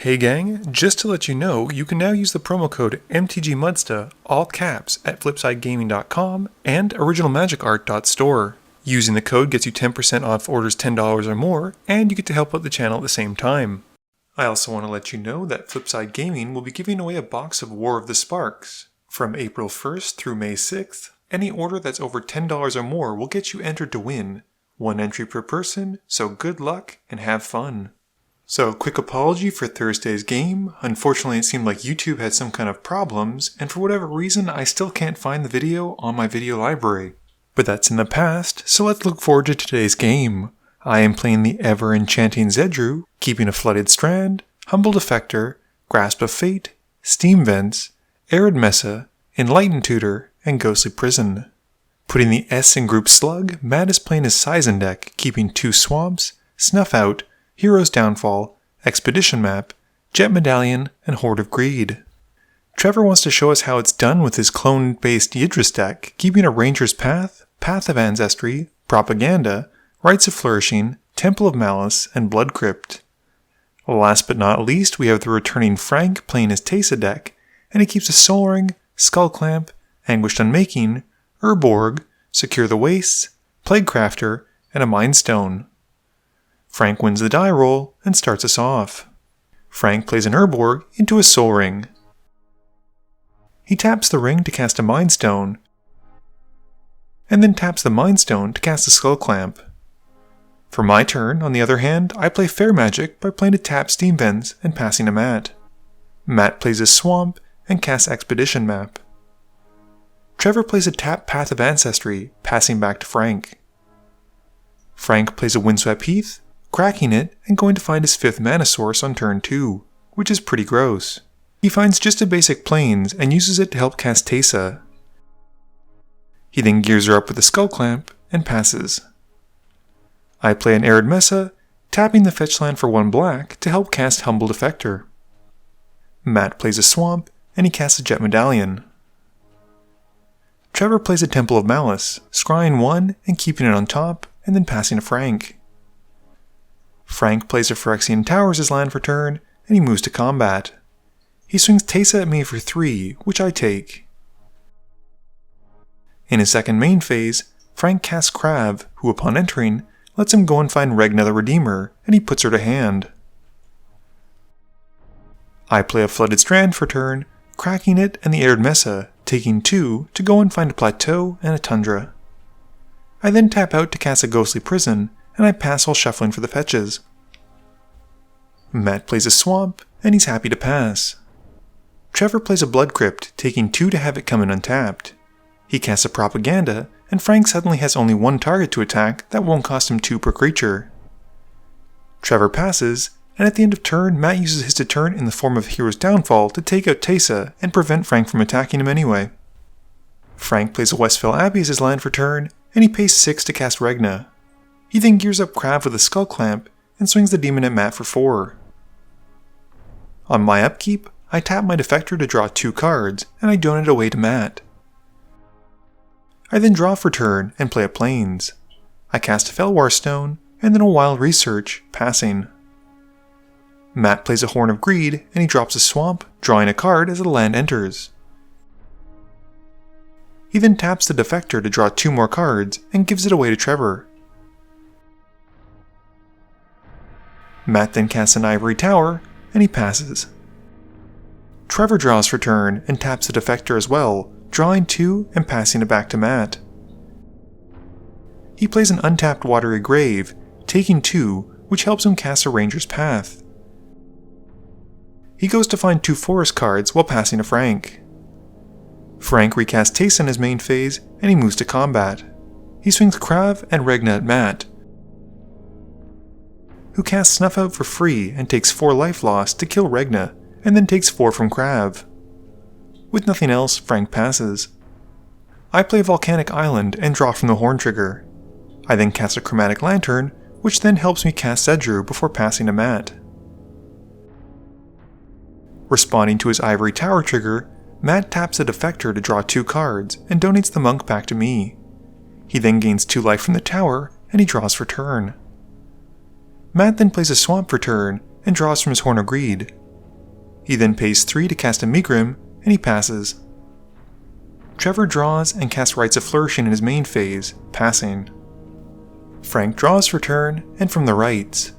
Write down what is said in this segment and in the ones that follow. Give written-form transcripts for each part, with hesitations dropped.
Hey gang, just to let you know, you can now use the promo code MTGMudsta, all caps, at flipsidegaming.com and originalmagicart.store. Using the code gets you 10% off orders $10 or more, and you get to help out the channel at the same time. I also want to let you know that Flipside Gaming will be giving away a box of War of the Sparks. From April 1st through May 6th, any order that's over $10 or more will get you entered to win. One entry per person, so good luck and have fun. So, quick apology for Thursday's game. Unfortunately, it seemed like YouTube had some kind of problems, and for whatever reason, I still can't find the video on my video library. But that's in the past, so let's look forward to today's game. I am playing the ever-enchanting Zedruu, keeping a Flooded Strand, Humble Defector, Grasp of Fate, Steam Vents, Arid Mesa, Enlightened Tutor, and Ghostly Prison. Putting the S in Group Slug, Matt is playing his Seizan deck, keeping 2 Swamps, Snuff Out, Hero's Downfall, Expedition Map, Jet Medallion, and Horde of Greed. Trevor wants to show us how it's done with his clone-based Yidris deck, keeping a Ranger's Path, Path of Ancestry, Propaganda, Rites of Flourishing, Temple of Malice, and Blood Crypt. Last but not least, we have the returning Frank playing his Teysa deck, and he keeps a Soul Ring, Skull Clamp, Anguished Unmaking, Urborg, Secure the Wastes, Plaguecrafter, and a Mind Stone. Frank wins the die roll and starts us off. Frank plays an Urborg into a Soul Ring. He taps the ring to cast a Mind Stone, and then taps the Mind Stone to cast a Skull Clamp. For my turn, on the other hand, I play Fair Magic by playing a tap Steam Vents and passing to Matt. Matt plays a Swamp and casts Expedition Map. Trevor plays a tap Path of Ancestry, passing back to Frank. Frank plays a Windswept Heath, cracking it and going to find his 5th mana source on turn 2, which is pretty gross. He finds just a basic Plains and uses it to help cast Teysa. He then gears her up with a Skull Clamp and passes. I play an Arid Mesa, tapping the fetch land for 1 black to help cast Humble Defector. Matt plays a Swamp and he casts a Jet Medallion. Trevor plays a Temple of Malice, scrying 1 and keeping it on top, and then passing to Frank. Frank plays a Phyrexian Tower as his land for turn, and he moves to combat. He swings Teysa at me for 3, which I take. In his second main phase, Frank casts Krav, who upon entering, lets him go and find Regna the Redeemer, and he puts her to hand. I play a Flooded Strand for turn, cracking it and the Arid Mesa, taking 2 to go and find a Plateau and a Tundra. I then tap out to cast a Ghostly Prison, and I pass while shuffling for the fetches. Matt plays a Swamp, and he's happy to pass. Trevor plays a Blood Crypt, taking 2 to have it come in untapped. He casts a Propaganda, and Frank suddenly has only 1 target to attack that won't cost him 2 per creature. Trevor passes, and at the end of turn, Matt uses his deterrent in the form of Hero's Downfall to take out Teysa and prevent Frank from attacking him anyway. Frank plays a Westvale Abbey as his land for turn, and he pays 6 to cast Regna. He then gears up Krav with a Skull Clamp and swings the Demon at Matt for 4. On my upkeep, I tap my Defector to draw 2 cards, and I donate away to Matt. I then draw for turn and play a Plains. I cast a Felwar Stone, and then a Wild Research, passing. Matt plays a Horn of Greed, and he drops a Swamp, drawing a card as the land enters. He then taps the Defector to draw 2 more cards, and gives it away to Trevor. Matt then casts an Ivory Tower, and he passes. Trevor draws for turn, and taps the Defector as well, drawing 2 and passing it back to Matt. He plays an untapped Watery Grave, taking 2, which helps him cast a Ranger's Path. He goes to find 2 forest cards while passing to Frank. Frank recasts Teysa in his main phase, and he moves to combat. He swings Krav and Regna at Matt, who casts Snuff Out for free and takes 4 life loss to kill Regna, and then takes 4 from Krav. With nothing else, Frank passes. I play Volcanic Island and draw from the Horn trigger. I then cast a Chromatic Lantern, which then helps me cast Zedruu before passing to Matt. Responding to his Ivory Tower trigger, Matt taps a Defector to draw 2 cards and donates the Monk back to me. He then gains 2 life from the tower, and he draws for turn. Matt then plays a Swamp for turn, and draws from his Horn of Greed. He then pays 3 to cast a Megrim, and he passes. Trevor draws and casts Rites of Flourishing in his main phase, passing. Frank draws for turn, and from the rights.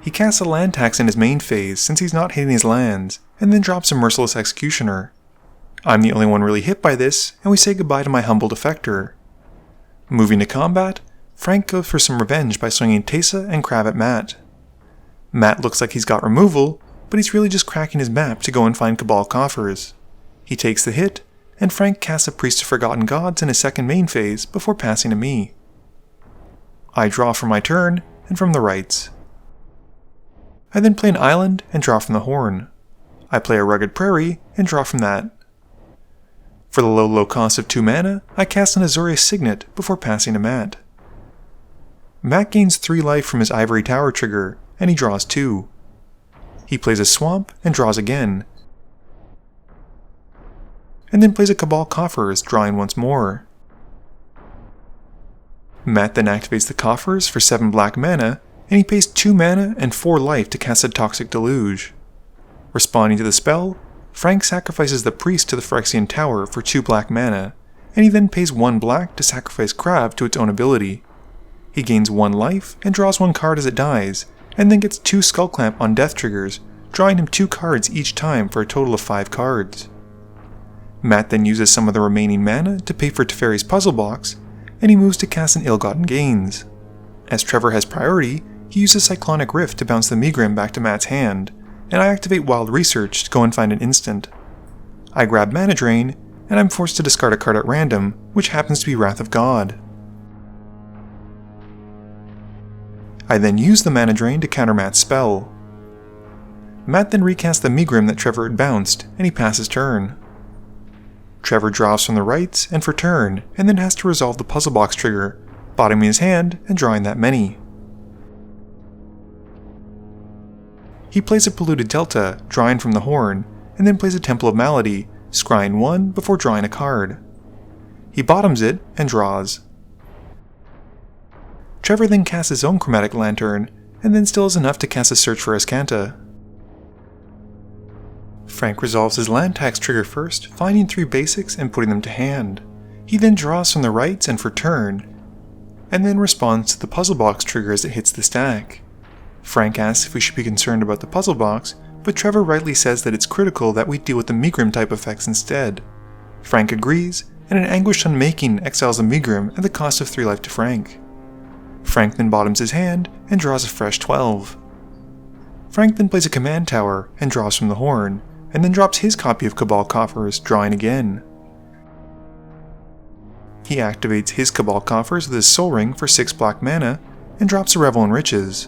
He casts a land tax in his main phase since he's not hitting his lands, and then drops a Merciless Executioner. I'm the only one really hit by this, and we say goodbye to my humble defector. Moving to combat, Frank goes for some revenge by swinging Teysa and Crab at Matt. Matt looks like he's got removal, but he's really just cracking his map to go and find Cabal coffers. He takes the hit, and Frank casts a Priest of Forgotten Gods in his second main phase before passing to me. I draw for my turn, and from the rights. I then play an island and draw from the horn. I play a Rugged Prairie and draw from that. For the low cost of 2 mana, I cast an Azorius Signet before passing to Matt. Matt gains 3 life from his Ivory Tower trigger, and he draws 2. He plays a Swamp and draws again, and then plays a Cabal Coffers, drawing once more. Matt then activates the Coffers for 7 black mana, and he pays 2 mana and 4 life to cast a Toxic Deluge. Responding to the spell, Frank sacrifices the Priest to the Phyrexian Tower for 2 black mana, and he then pays 1 black to sacrifice Crab to its own ability. He gains 1 life and draws 1 card as it dies, and then gets 2 Skullclamp on death triggers, drawing him 2 cards each time for a total of 5 cards. Matt then uses some of the remaining mana to pay for Teferi's Puzzle Box, and he moves to cast an Ill-Gotten Gains. As Trevor has priority, he uses Cyclonic Rift to bounce the Megrim back to Matt's hand, and I activate Wild Research to go and find an instant. I grab Mana Drain, and I'm forced to discard a card at random, which happens to be Wrath of God. I then use the Mana Drain to counter Matt's spell. Matt then recasts the Megrim that Trevor had bounced, and he passes turn. Trevor draws from the rights and for turn, and then has to resolve the Puzzle Box trigger, bottoming his hand and drawing that many. He plays a Polluted Delta, drawing from the horn, and then plays a Temple of Malady, scrying 1 before drawing a card. He bottoms it and draws. Trevor then casts his own Chromatic Lantern, and then still has enough to cast a Search for Azcanta. Frank resolves his land tax trigger first, finding 3 basics and putting them to hand. He then draws from the rights and for turn, and then responds to the Puzzle Box trigger as it hits the stack. Frank asks if we should be concerned about the Puzzle Box, but Trevor rightly says that it's critical that we deal with the Megrim type effects instead. Frank agrees, and an Anguished Unmaking exiles the Megrim at the cost of 3 life to Frank. Frank then bottoms his hand and draws a fresh 12. Frank then plays a Command Tower and draws from the horn, and then drops his copy of Cabal Coffers, drawing again. He activates his Cabal Coffers with his Soul Ring for 6 black mana, and drops a Revel in Riches.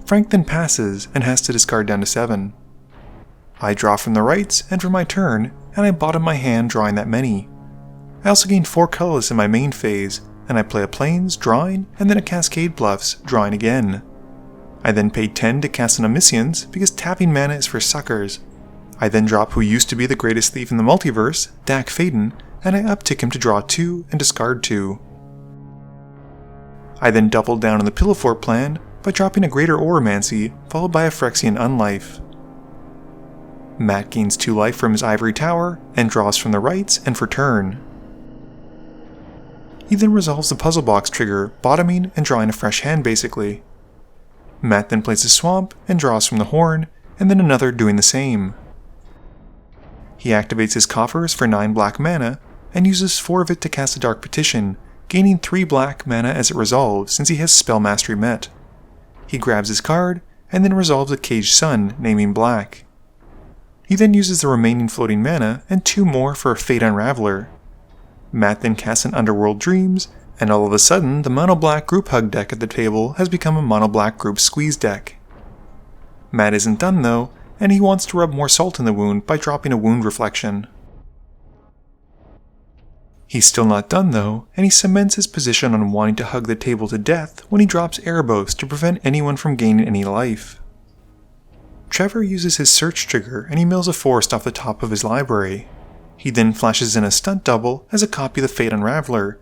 Frank then passes and has to discard down to 7. I draw from the rights and for my turn, and I bottom my hand drawing that many. I also gain 4 colorless in my main phase, and I play a Plains, drawing, and then a Cascade Bluffs, drawing again. I then pay 10 to cast an Omniscience because tapping mana is for suckers. I then drop who used to be the greatest thief in the multiverse, Dak Faden, and I uptick him to draw 2 and discard 2. I then double down on the Pillow Fort plan by dropping a Greater Oromancy followed by a Phyrexian Unlife. Matt gains 2 life from his Ivory Tower and draws from the rights and for turn. He then resolves the Puzzle Box trigger, bottoming and drawing a fresh hand basically. Matt then plays a Swamp and draws from the horn, and then another doing the same. He activates his Coffers for 9 black mana, and uses 4 of it to cast a Dark Petition, gaining 3 black mana as it resolves since he has Spell Mastery met. He grabs his card, and then resolves a Caged Sun, naming black. He then uses the remaining floating mana and 2 more for a Fate Unraveler. Matt then casts an Underworld Dreams, and all of a sudden the mono-black group hug deck at the table has become a mono-black group squeeze deck. Matt isn't done though, and he wants to rub more salt in the wound by dropping a Wound Reflection. He's still not done though, and he cements his position on wanting to hug the table to death when he drops Erebos to prevent anyone from gaining any life. Trevor uses his search trigger and he mills a forest off the top of his library. He then flashes in a stunt double as a copy of the Fate Unraveler,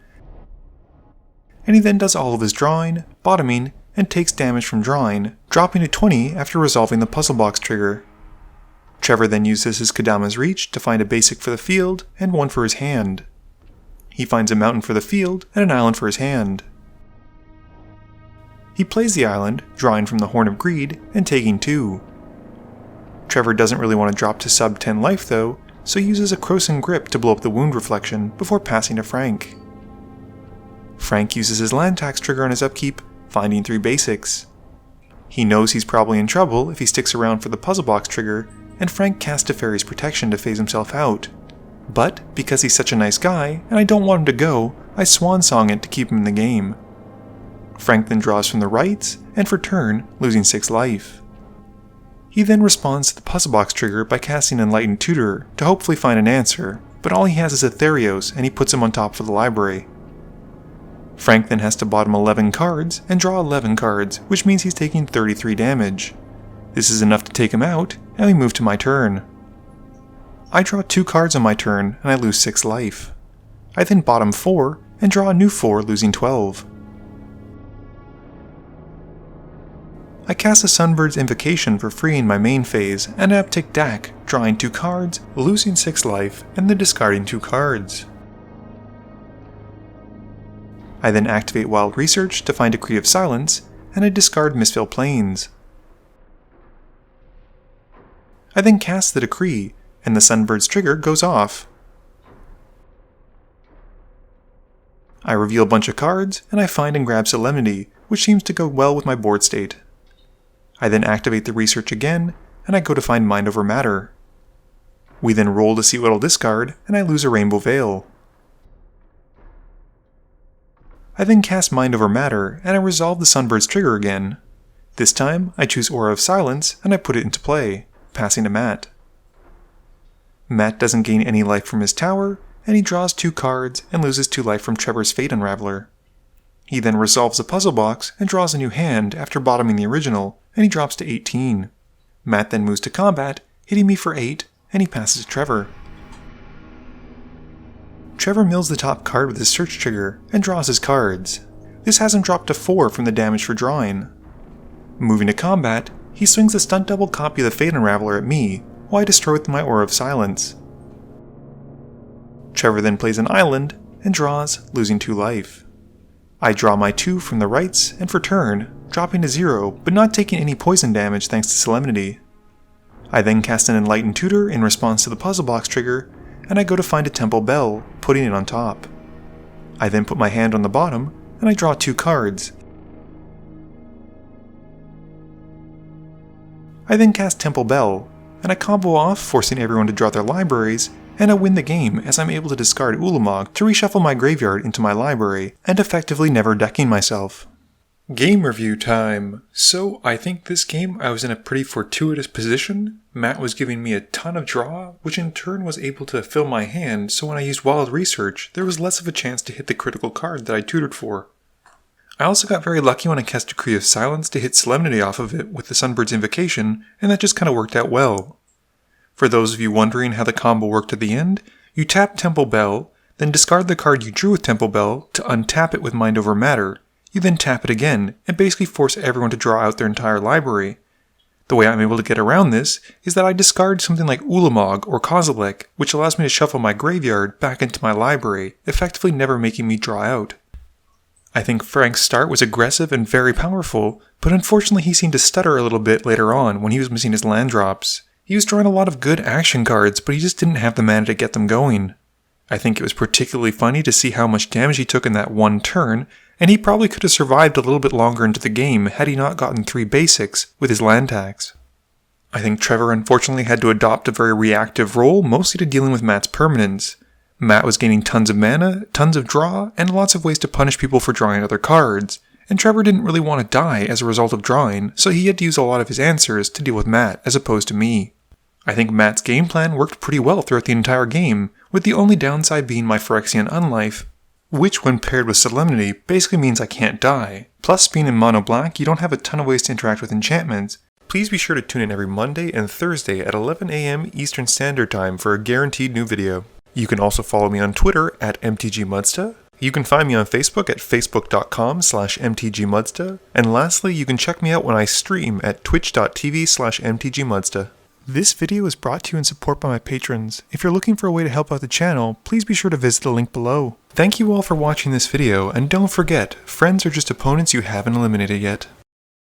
and he then does all of his drawing, bottoming, and takes damage from drawing, dropping to 20 after resolving the puzzle box trigger. Trevor then uses his Kodama's Reach to find a basic for the field and one for his hand. He finds a mountain for the field and an island for his hand. He plays the island, drawing from the Horn of Greed and taking 2. Trevor doesn't really want to drop to sub 10 life though, so uses a Croson Grip to blow up the wound reflection before passing to Frank. Frank uses his land tax trigger on his upkeep, finding 3 basics. He knows he's probably in trouble if he sticks around for the puzzle box trigger, and Frank casts Teferi's Protection to phase himself out. But, because he's such a nice guy, and I don't want him to go, I swan song it to keep him in the game. Frank then draws from the rights, and for turn, losing 6 life. He then responds to the puzzle box trigger by casting Enlightened Tutor to hopefully find an answer, but all he has is Aetherios and he puts him on top for the library. Frank then has to bottom 11 cards and draw 11 cards, which means he's taking 33 damage. This is enough to take him out, and we move to my turn. I draw 2 cards on my turn and I lose 6 life. I then bottom 4 and draw a new 4, losing 12. I cast a Sunbird's Invocation for freeing my main phase, and I uptick Dak, drawing 2 cards, losing 6 life, and then discarding 2 cards. I then activate Wild Research to find Decree of Silence, and I discard Mistveil Plains. I then cast the Decree, and the Sunbird's trigger goes off. I reveal a bunch of cards, and I find and grab Solemnity, which seems to go well with my board state. I then activate the research again, and I go to find Mind Over Matter. We then roll to see what I'll discard, and I lose a Rainbow Veil. I then cast Mind Over Matter, and I resolve the Sunbird's trigger again. This time, I choose Aura of Silence, and I put it into play, passing to Matt. Matt doesn't gain any life from his tower, and he draws 2 cards and loses 2 life from Trevor's Fate Unraveler. He then resolves the puzzle box and draws a new hand after bottoming the original, and he drops to 18. Matt then moves to combat, hitting me for 8, and he passes to Trevor. Trevor mills the top card with his search trigger and draws his cards. This has him drop to 4 from the damage for drawing. Moving to combat, he swings a stunt double copy of the Fate Unraveler at me, while I destroy with my Aura of Silence. Trevor then plays an island and draws, losing 2 life. I draw my 2 from the rights, and for turn, dropping to 0, but not taking any poison damage thanks to Solemnity. I then cast an Enlightened Tutor in response to the puzzle box trigger, and I go to find a Temple Bell, putting it on top. I then put my hand on the bottom, and I draw 2 cards. I then cast Temple Bell, and I combo off, forcing everyone to draw their libraries, and I win the game as I'm able to discard Ulamog to reshuffle my graveyard into my library, and effectively never decking myself. Game review time! So, I think this game I was in a pretty fortuitous position. Matt was giving me a ton of draw, which in turn was able to fill my hand, so when I used Wild Research, there was less of a chance to hit the critical card that I tutored for. I also got very lucky when I cast Decree of Silence to hit Solemnity off of it with the Sunbird's Invocation, and that just kinda worked out well. For those of you wondering how the combo worked at the end, you tap Temple Bell, then discard the card you drew with Temple Bell to untap it with Mind Over Matter. You then tap it again, and basically force everyone to draw out their entire library. The way I'm able to get around this is that I discard something like Ulamog or Kozilek, which allows me to shuffle my graveyard back into my library, effectively never making me draw out. I think Frank's start was aggressive and very powerful, but unfortunately he seemed to stutter a little bit later on when he was missing his land drops. He was drawing a lot of good action cards, but he just didn't have the mana to get them going. I think it was particularly funny to see how much damage he took in that one turn, and he probably could have survived a little bit longer into the game had he not gotten 3 basics with his land tax. I think Trevor unfortunately had to adopt a very reactive role, mostly to dealing with Matt's permanence. Matt was gaining tons of mana, tons of draw, and lots of ways to punish people for drawing other cards, and Trevor didn't really want to die as a result of drawing, so he had to use a lot of his answers to deal with Matt as opposed to me. I think Matt's game plan worked pretty well throughout the entire game, with the only downside being my Phyrexian Unlife, which when paired with Solemnity basically means I can't die. Plus, being in mono black, you don't have a ton of ways to interact with enchantments. Please be sure to tune in every Monday and Thursday at 11 AM Eastern Standard Time for a guaranteed new video. You can also follow me on Twitter at MTGMudsta. You can find me on Facebook at facebook.com/mtgmudsta, and lastly, you can check me out when I stream at twitch.tv/mtgmudsta. This video is brought to you in support by my patrons. If you're looking for a way to help out the channel, please be sure to visit the link below. Thank you all for watching this video, and don't forget, friends are just opponents you haven't eliminated yet.